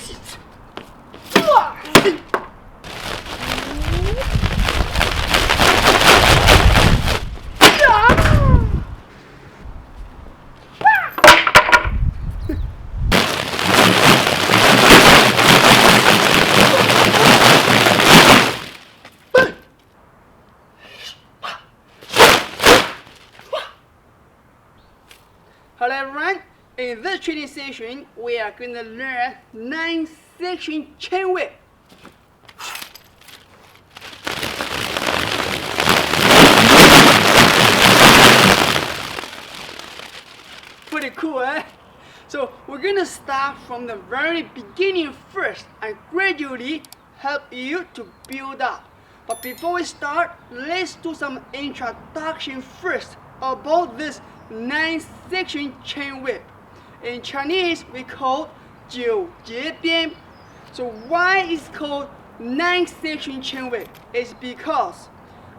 Hello everyone, in this training session we are going to learn 9-section chain whip. Pretty cool, eh? So we're going to start from the very beginning first and gradually help you to build up. But before we start, let's do some introduction first about this 9-section chain whip. In Chinese, we call 9节鞭. So why it's called 9-section chain whip? It's because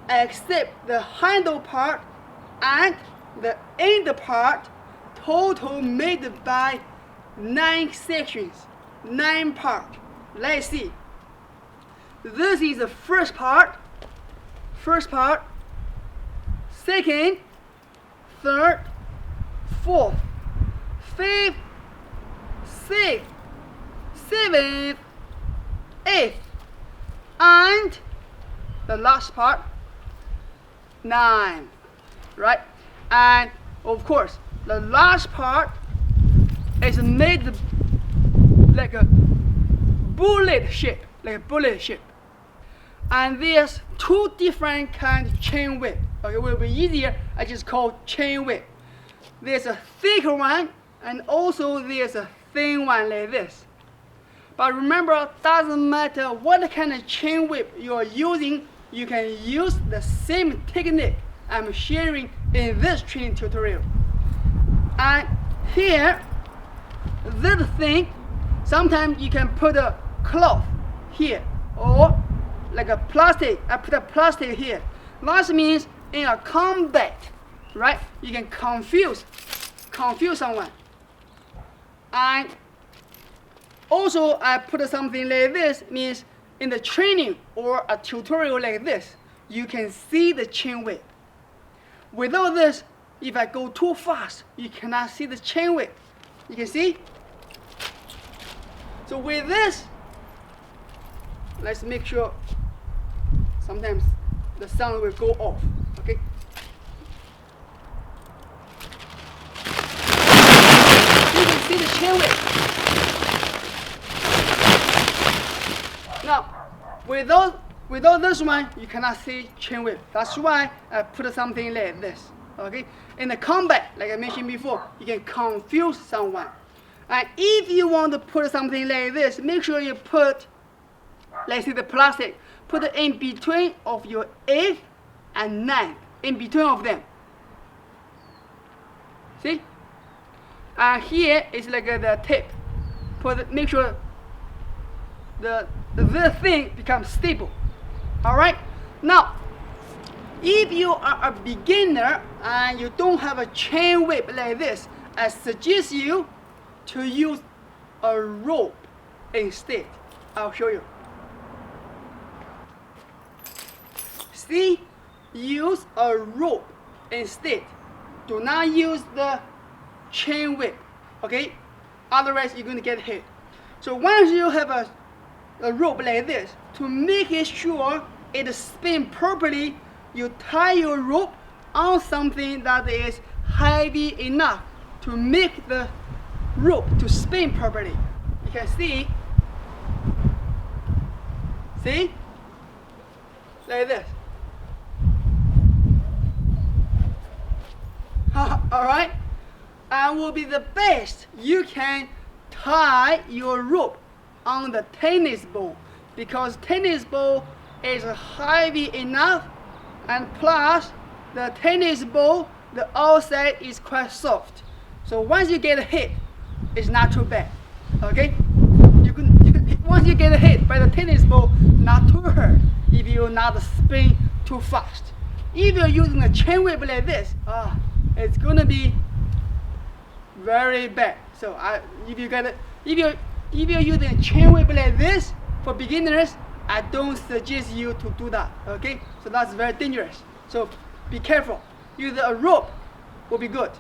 except the handle part and the end part, total made by 9 sections, 9 parts. Let's see. This is the first part, second, third, fourth, fifth, sixth, seventh, eighth, and the last part, 9, right? And of course, the last part is made like a bullet shape, And there's 2 different kinds of chain whip. Okay, it will be easier, I just call chain whip. There's a thicker one, and also there's a thin one like this. But remember, doesn't matter what kind of chain whip you are using, you can use the same technique I'm sharing in this training tutorial. And here, this thing, sometimes you can put a cloth here, or like a plastic, I put a plastic here. That means in a combat, right, you can confuse someone. And also I put something like this, means in the training or a tutorial like this, you can see the chain whip. Without this, if I go too fast, you cannot see the chain whip. You can see? So with this, let's make sure sometimes the sound will go off. Okay? You can see the chain whip. Now, without this one, you cannot see chain whip. That's why I put something like this. Okay? In the combat, like I mentioned before, you can confuse someone. And if you want to put something like this, make sure you put, let's say the plastic, put it in between of your 8th and 9th, in between of them. See? And here is like the tip. Make sure the thing becomes stable. Alright? Now, if you are a beginner and you don't have a chain whip like this, I suggest you to use a rope instead. I'll show you. See? Use a rope instead. Do not use the chain whip. Okay? Otherwise you're going to get hit. So once you have a rope like this, to make it sure it spins properly, you tie your rope on something that is heavy enough to make the rope to spin properly. You can see, like this. Alright? And will be the best you can tie your rope on the tennis ball, because tennis ball is heavy enough, and plus the tennis ball, the outside is quite soft. So once you get hit, it's not too bad. Okay? Once you get hit by the tennis ball, not too hurt if you not spin too fast. If you're using a chain whip like this, it's gonna be very bad. So if if you're using chain whip like this for beginners, I don't suggest you to do that. Okay, so that's very dangerous. So be careful. Use a rope will be good.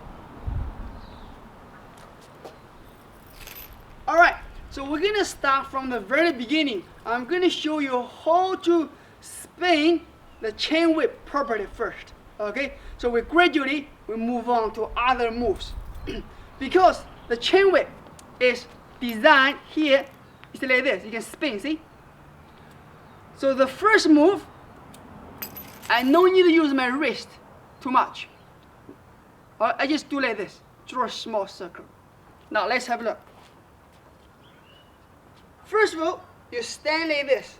All right. So we're gonna start from the very beginning. I'm gonna show you how to spin the chain whip properly first. Okay, so we gradually move on to other moves. Because the chain whip is designed here, it's like this. You can spin, see? So the first move, I don't need to use my wrist too much. I just do like this, draw a small circle. Now let's have a look. First of all, you stand like this.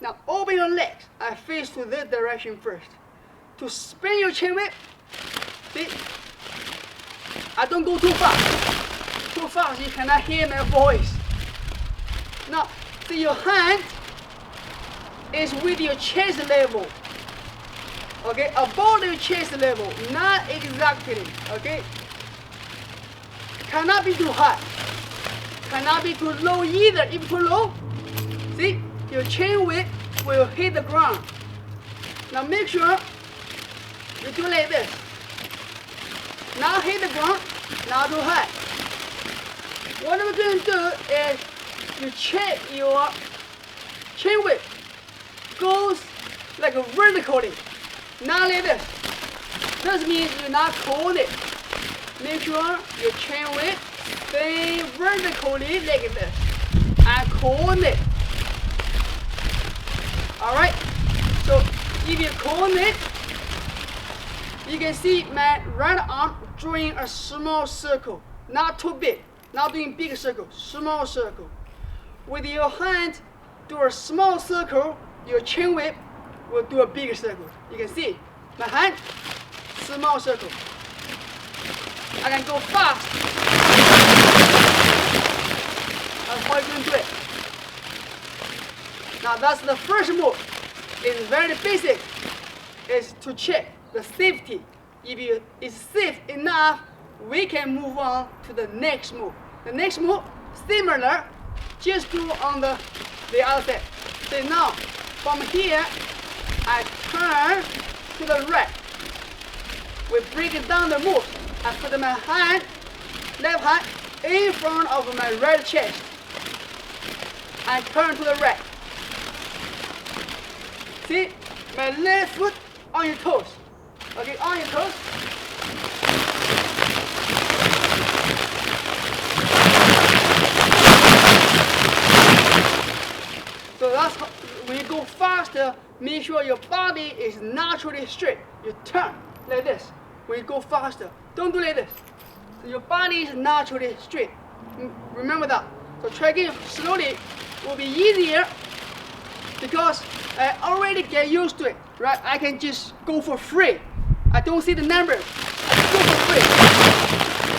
Now open your legs and face to this direction first. To spin your chain whip, see? I don't go too fast. Too fast, you cannot hear my voice. Now, see, your hand is with your chest level. Okay, above your chest level, not exactly. Okay, cannot be too high. Cannot be too low either. If too low, see, your chain whip will hit the ground. Now make sure you do like this. Now hit the ground, not too high. What we're going to do is you check your chain whip goes like vertically, not like this. This means you're not cold it. Make sure your chain whip stay vertically like this and cone it. Alright, so if you cone it, you can see my right arm drawing a small circle, not too big, not doing big circle, small circle. With your hand, do a small circle, your chain whip will do a big circle. You can see my hand, small circle. I can go fast. That's how you can do it. Now that's the first move. It's very basic. It's to check the safety. If it's safe enough, we can move on to the next move. The next move, similar, just do on the other side. So now, from here, I turn to the right. We break it down the moves. I put my hand, left hand, in front of my right chest. I turn to the right. See, my left foot on your toes. Okay, on your toes. So that's how, when you go faster, make sure your body is naturally straight. You turn like this. When you go faster, don't do like this. So your body is naturally straight. Remember that. So try again slowly. Will be easier because I already get used to it, right? I can just go for free. I don't see the numbers. I just go for free.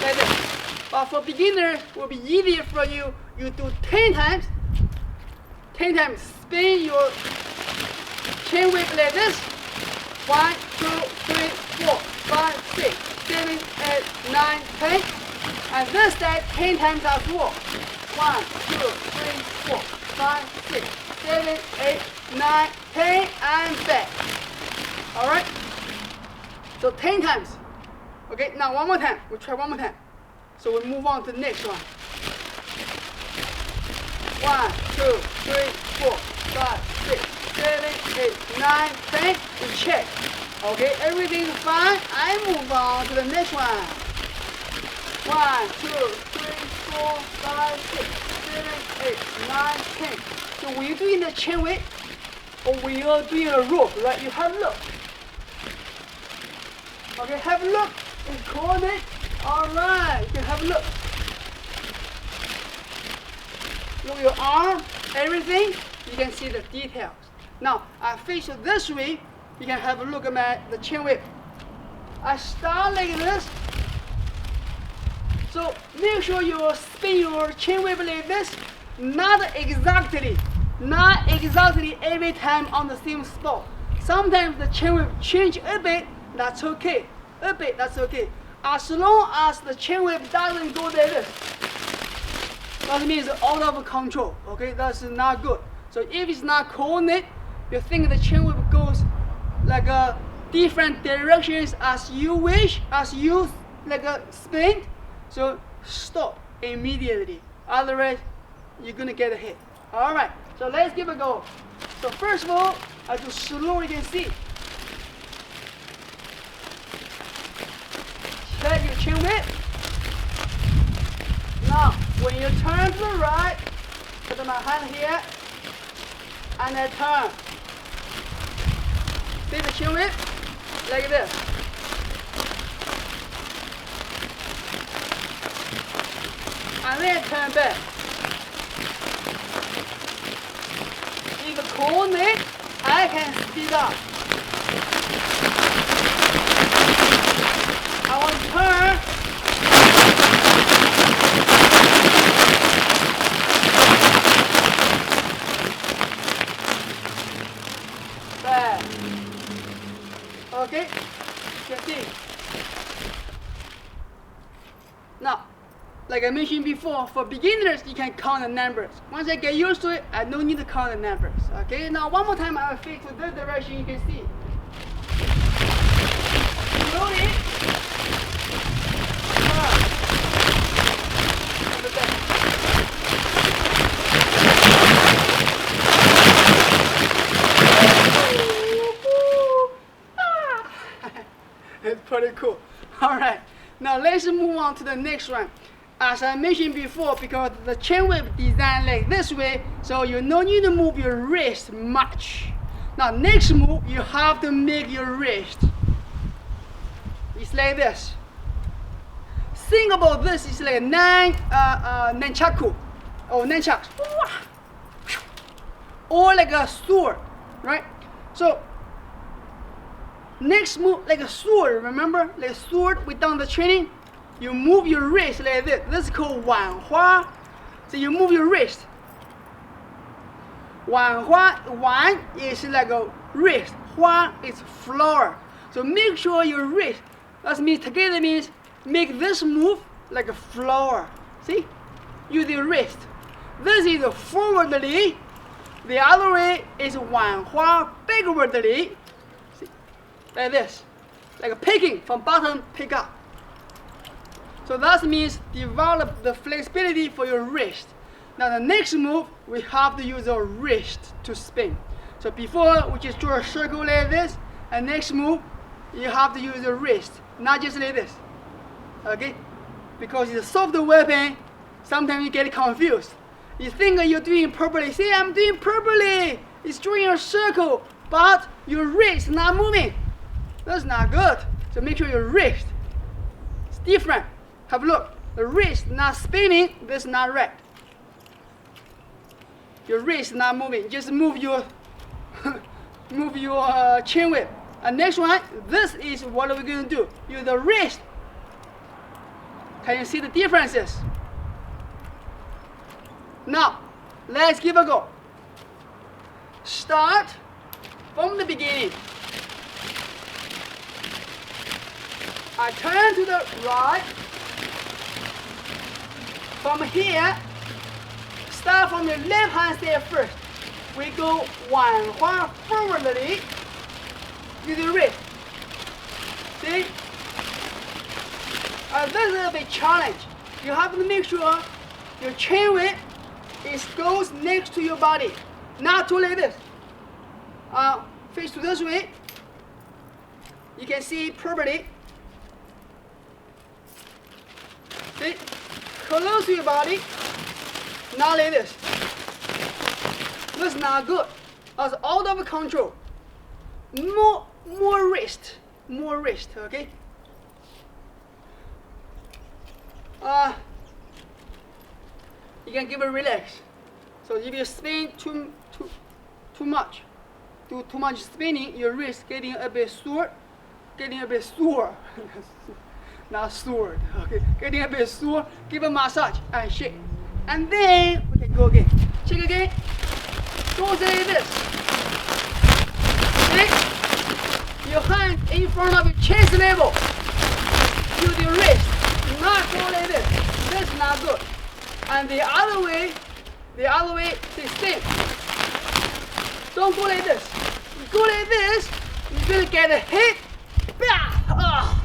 Like this. But for beginners, it will be easier for you. You do 10 times. 10 times. Spin your chain whip like this. 1, 2, 3, 4, 5, 6, 7, 8, 9, 10. And this side 10 times as well. 1, 2, 3, 4, 5, 6, 7, 8, 9, 10, and back. Alright? So 10 times. Okay, now one more time. We'll try one more time. So we move on to the next one. 1, 2, 3, 4, 5, 6, 7, 8, 9, 10. We check. Okay, everything's fine. I move on to the next one. 1, 2, 3, 4, 5, 6, 7, 8, 9, 10. So when you're doing the chain whip, or when you're doing a rope, right? You have a look. Okay, have a look and coordinate. Alright, you can have a look. Look your arm, everything. You can see the details. Now I face it this way. You can have a look at the chain whip. I start like this. So make sure you spin your chain whip like this. Not exactly every time on the same spot. Sometimes the chain whip change a bit. That's okay. A bit. That's okay. As long as the chain whip doesn't go like this. That means out of control. Okay, that's not good. So if it's not coordinated, you think the chain whip goes like different directions as you wish, as you like spin. So stop immediately. Otherwise, you're gonna get a hit. All right. So let's give it a go. So first of all, I do slowly. You can see. Check your chin whip. Now, when you turn to the right, put my hand here, and I turn. See the chin whip? Like this. And then turn back. If it's coordinate, I can speed up. I want to turn. Back. Okay? You can see. Now, like I mentioned before, for beginners, you can count the numbers. Once I get used to it, I don't need to count the numbers. Okay, now one more time, I will face to this direction, you can see. Slowly. It's pretty cool. Alright, now let's move on to the next one. As I mentioned before, because the chain whip designed like this way, so you don't need to move your wrist much. Now next move, you have to make your wrist. It's like this. Think about this, it's like a nunchaku, or nunchucks. Or like a sword, right? So, next move, like a sword, remember? Like a sword, we done the training. You move your wrist like this. This is called wan hua. So you move your wrist. Wan is like a wrist. Hua is flower. So make sure your wrist, that means together means make this move like a flower. See? Use your wrist. This is forwardly. The other way is wan hua backwardly. See? Like this. Like a picking from bottom, pick up. So that means develop the flexibility for your wrist. Now the next move, we have to use our wrist to spin. So before, we just draw a circle like this, and next move, you have to use your wrist, not just like this. Okay? Because it's a soft weapon, sometimes you get confused. You think you're doing properly. Say, I'm doing properly. It's drawing a circle, but your wrist not moving. That's not good. So make sure your wrist is different. Have a look. The wrist not spinning. This is not right. Your wrist not moving. Just move your chin whip. And next one, this is what we're going to do. Use the wrist. Can you see the differences? Now, let's give a go. Start from the beginning. I turn to the right. From here, start from your left hand side first. We go wan hua forwardly. Use the wrist. See? This is a big challenge. You have to make sure your chain whip goes next to your body, not to like this. Face to this way. You can see properly. See? Close to your body, not like this. This is not good. That's out of control. More wrist, okay? You can give it relax. So if you spin too much, do too much spinning, your wrist getting a bit sore, not sword, okay? Getting a bit sore, give a massage and shake. And then we can go again. Shake again. Go like this. See? Your hand in front of your chest level. Use your wrist. Not go like this. That's not good. And the other way, the same. Don't go like this. You go like this, you're gonna get a hit. Ah,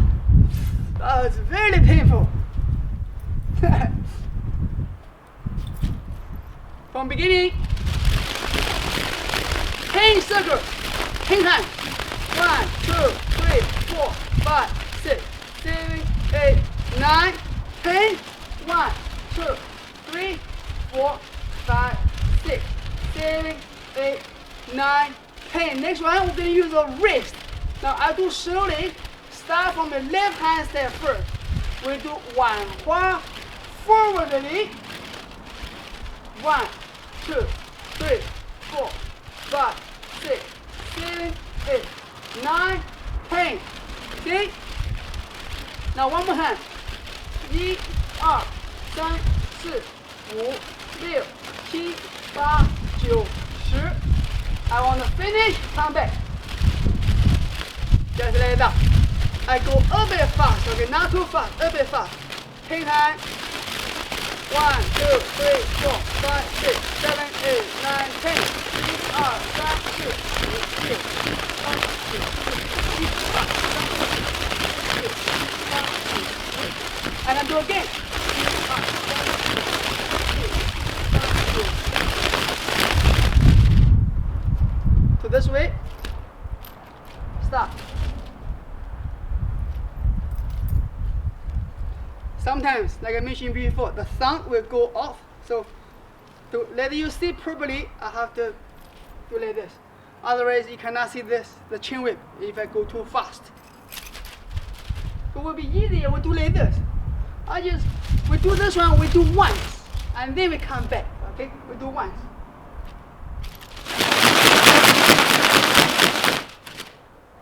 that was very painful. From beginning, 10 circles, 10 times. 1, 2, 3, 4, 5, 6, 7, 8, 9, 10. 1, 2, 3, 4, 5, 6, 7, 8, 9, 10. Next one, we're going to use the wrist. Now I do slowly. Start from the left hand step first. We do 1 花 forwardly. 1, 2, 3, 4, 5, 6, 7, 8, 9, 10. See? Now one more hand. 1, 2, 3, 4, 5, 6, 7, 8, 9, 10. I want to finish, come back. Just like that. I go a bit fast, okay, not too fast, a bit fast. 10 times. 1, 2, 3, 4, 5, 6, 7, 8, 9, 10. 1, 2, 3, 4, 5, 6, 7, 8, 9, 10. And I do again. So this way. Stop. Sometimes, like I mentioned before, the thumb will go off. So to let you see properly, I have to do like this. Otherwise, you cannot see this, the chin whip, if I go too fast. It will be easier, we do like this. We do this one, we do once, and then we come back, okay? We do once.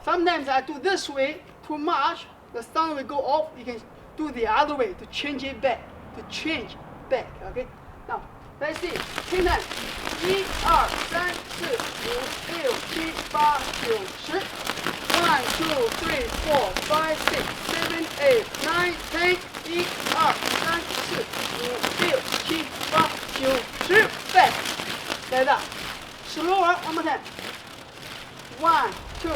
Sometimes I do this way too much, the thumb will go off. You can do the other way to change it back, okay? Now, let's see, 10 times. 1, 2, 3, 4, 5, 6, 7, 8, 9, 10. 1, 2, 3, 4, 5, 6, 7, 8, 9, 10. 1, 2, 3, 4, 5, 6, 7, 8, 9, 10. Back. Like that. Slower, one more time. 1, 2,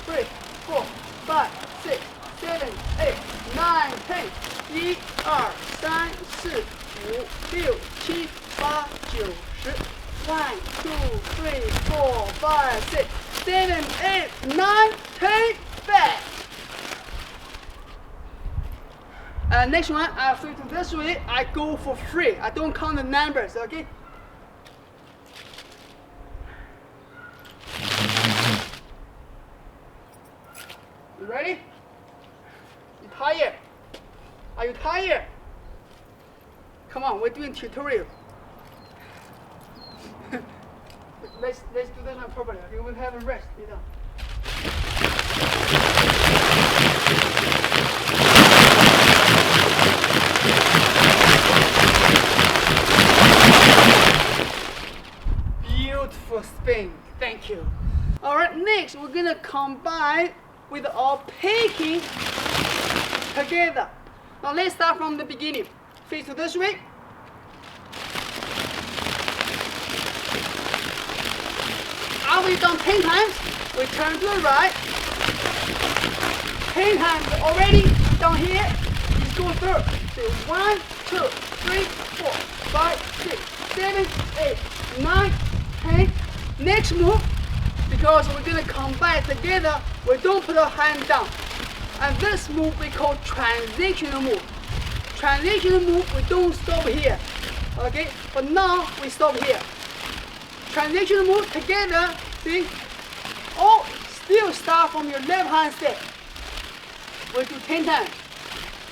3, 4, 5, 6, 7, 8, 9, 10. 1, 2, 3, 4, 5, 6, 7, 8, 9, 10. Back. Next one, after do this way, I go for free. I don't count the numbers, okay? You ready? You tired? Are you tired? Come on, we're doing tutorial. let's do this one properly. Okay, we'll have a rest. You know. Beautiful spin. Thank you. All right, next we're gonna combine with our peeking together. Now let's start from the beginning. Face to this way. After we've done 10 times, we turn to the right. 10 times already down here. Let's go through. So 1, 2, 3, 4, 5, 6, 7, 8, 9, 10. Next move, because we're gonna combine together, we don't put our hand down. And this move we call transitional move. Transitional move, we don't stop here. Okay, but now we stop here. Transitional move together, see? Oh, still start from your left hand step. We do 10 times.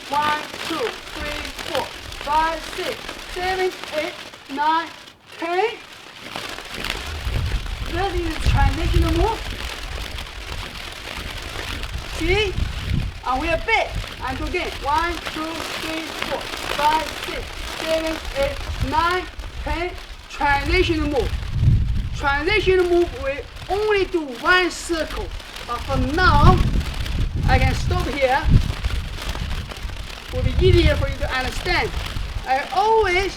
1, 2, 3, 4, 5, 6, 7, 8, 9, 10. This is the transitional move. See? And we are back. And again. 1, 2, 3, 4, 5, 6, 7, 8, 9, 10. Transitional move. Transitional move, we only do one circle. But for now, I can stop here. It will be easier for you to understand. I always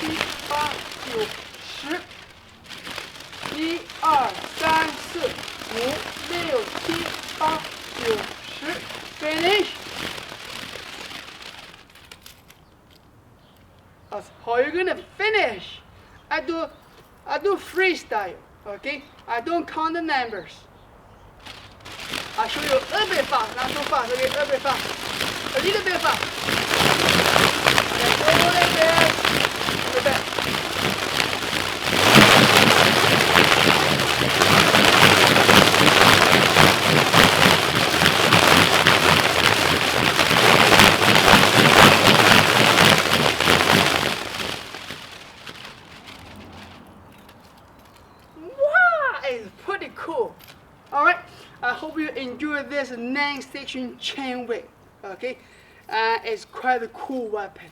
七八九十，1、2、3、4、freestyle. Okay, I don't count the numbers. I'll show you a little bit fast, not so fast. Okay, a little bit fast, a little bit fast. Okay, go like this, a little bit. It's pretty cool. Alright, I hope you enjoy this next section chain whip. Okay, it's quite a cool weapon.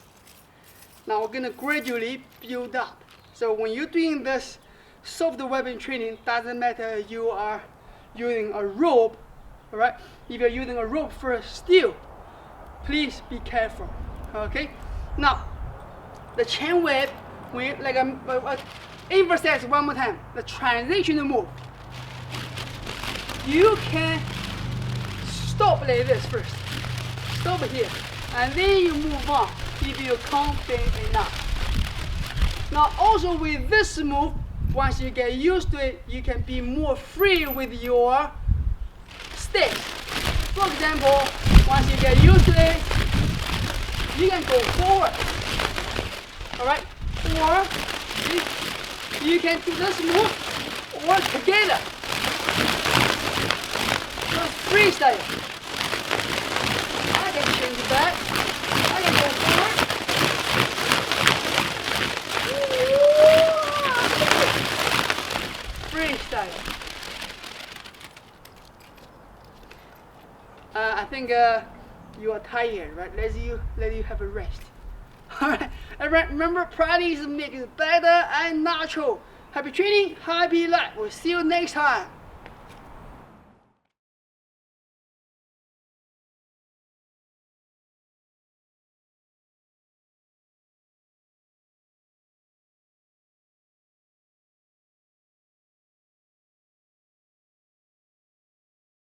Now we're gonna gradually build up. So when you're doing this soft weapon training, doesn't matter you are using a rope. Alright, if you're using a rope for steel, please be careful. Okay, now the chain whip, when like emphasize one more time, the transitional move. You can stop like this first. Stop here. And then you move on if you're confident enough. Now also with this move, once you get used to it, you can be more free with your sticks. For example, once you get used to it, you can go forward. Alright? Or you can do this move or together. Just freestyle. I can change it back. I can go forward. Freestyle. I think you are tired, right? Let you have a rest. Alright, remember, practice makes it better and natural. Happy training, happy life. We'll see you next time.